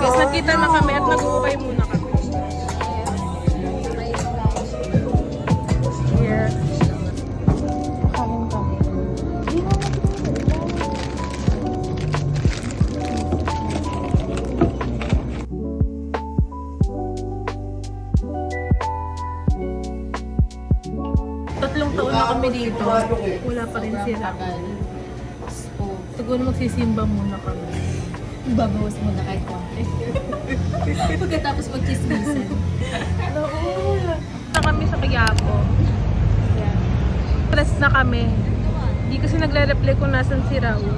Guys, nagkita na kami at nag-uukay muna kami. Here. Kain kami. Tatlong taon na kami dito. Wala pa rin sila. Siguro magsisimba muna kami. Babawas mo na kahit konti. Pagkatapos mag-chismisan. Na kami sa Quiapo. Stress na kami. Hindi kasi nagre-reply kung nasan si Raul.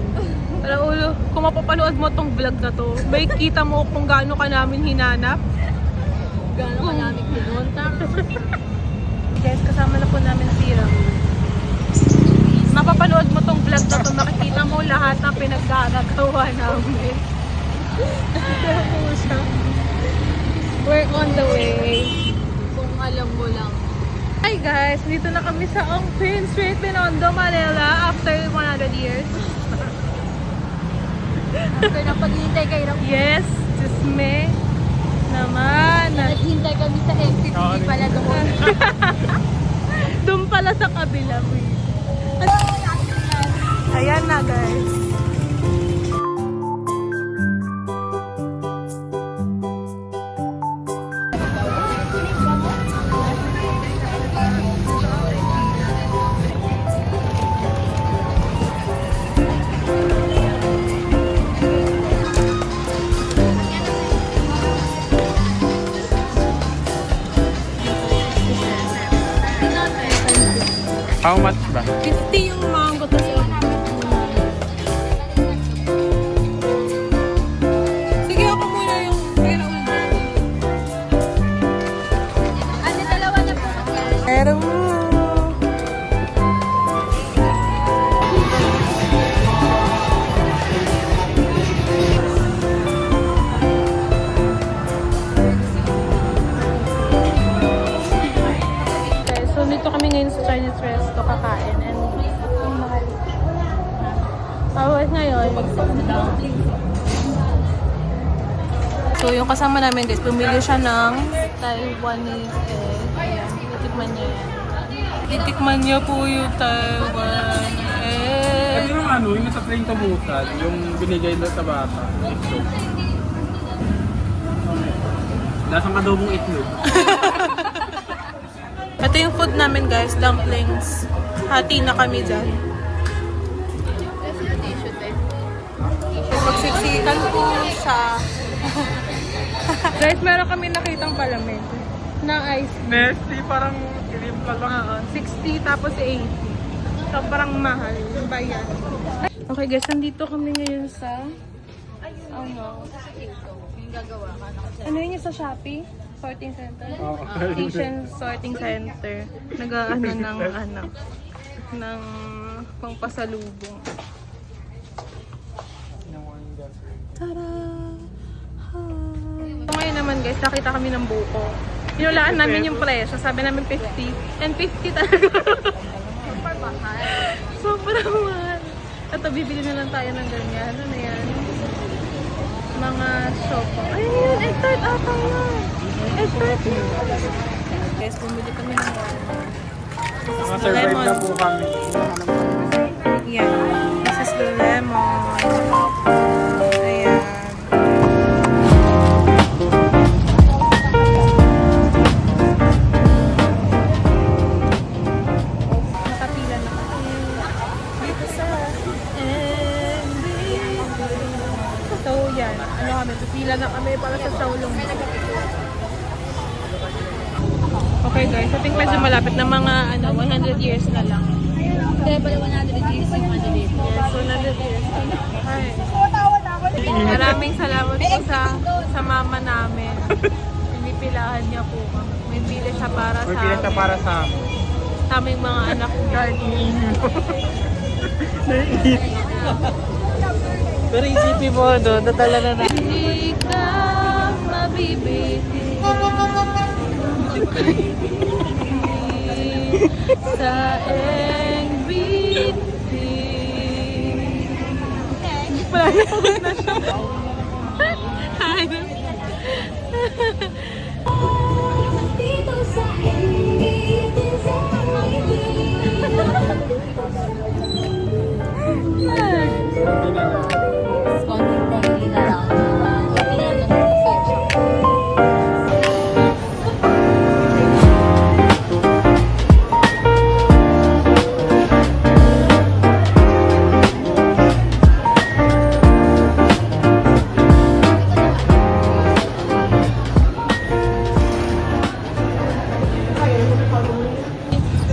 Raul, kung mapapanood mo tong vlog na to, may kita mo kung gaano ka namin hinanap. Gaano ka namin pinunta. Guys, kasama na po namin si Raul. Mapapanood mo tong vlog na to, makikita mo lahat ng pinaggagawa namin. We're on the way. Kung alam mo lang. Hi guys, dito na kami sa Ongpin Street, Binondo, Manila after 100 years. After na paghihintay kay Ram. Yes, just me naman. Naghintay kami sa exit, hindi pala doon. Doon pala sa kabila. Ayan na guys. How much ba? 50 yung mango to sa sige, ako muna yung pero Ano, dalawa na po. pero so dito kami ngayon sa Chinese resto kakain and pawis ngayon. So yung kasama namin guys, bumili siya ng Taiwanese egg. Ayan, titikman niya yan. Titikman niya po yung Taiwan egg. Pero ano, yung nasa train tabutan, yung binigay na sa bata, itlog. Lasang adobong itlog. Ito yung food namin guys, dumplings. Hati na kami dyan. Magsiksikan po siya. Guys, meron kami nakitang palamig na ice cream. Nesty, parang kinimpla lang. 60 tapos 80. So parang mahal. Bayan. Okay guys, nandito kami ngayon sa Yung gagawa ka na. ano yun yung sa Shopee? Sorting center? Oo. Station sorting center. Nag-ano ng pangpasalubong. Tada! So, ngayon naman guys, nakita kami ng buko. Pinulaan namin yung presyo. Sabi namin 50. And 50 talaga. Super mahal. Sobrang mahal. Ito, bibili na lang tayo ng ganyan. Ano na yan? Mga sopa. Ayun yun, egg tart ata yun. Egg tart yun. Guys, bumili kami ng Nakasurvive na po kami. Yan. This is the lemon. Ayan. Nakapila na kami. Dito sa NB. So, yan. Ano kami? Pipila na kami para sa Shaolong. Okay guys, I think medyo malapit na mga 100 years na lang. Kaya pala 100 years yung ano dito. Yes, 100 years. Hi. Maraming salamat po sa mama namin. Pinipilahan niya po kami. May pila siya para sa May pila siya para sa amin. sa aming mga anak niya. Pero isipin mo, no, nadala na Hindi ka mabibitin. sa MVP. Wala na, pagod na siya. Hi. Dito sa Hindi na lang. Konting daily na lang. Hindi na lang switch.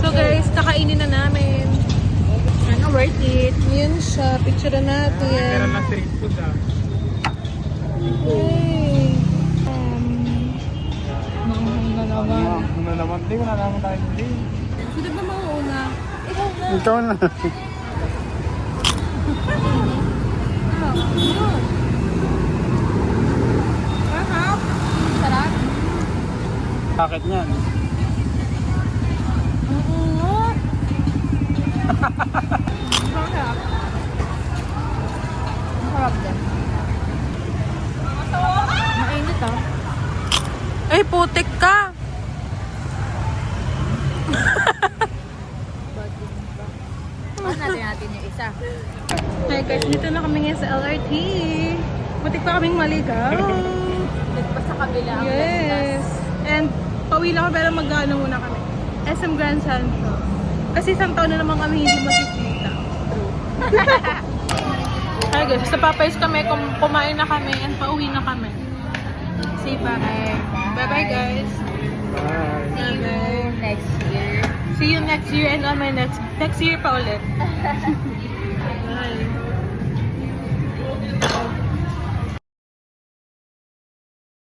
So guys, kakainin na namin. Ano, worth it? Yun siya, picture na Meron natin. na street food ah. Hey. Na naman. Ano naman? Hindi ko na naman tayo hindi. Sino ba mauuna? Ikaw na. Sarap. Sarap. Bakit niyan? Sarap. Sarap din. Mainit ah. Ay, putik ka. Paano natin yung isa? Hi guys, dito na kami ngayon sa LRT. Butik pa kaming maligaw. Dito pa sa kabila ang Yes. And pauwi lang kami pero mag-ano muna kami. SM Grand Central. Kasi isang taon na naman kami hindi magkikita. Hi guys, sa Papay's kami, kumain na kami and pauwi na kami. Say bye. Bye-bye guys. Bye. See you next year. See you next year and on my next year pa ulit. Bye.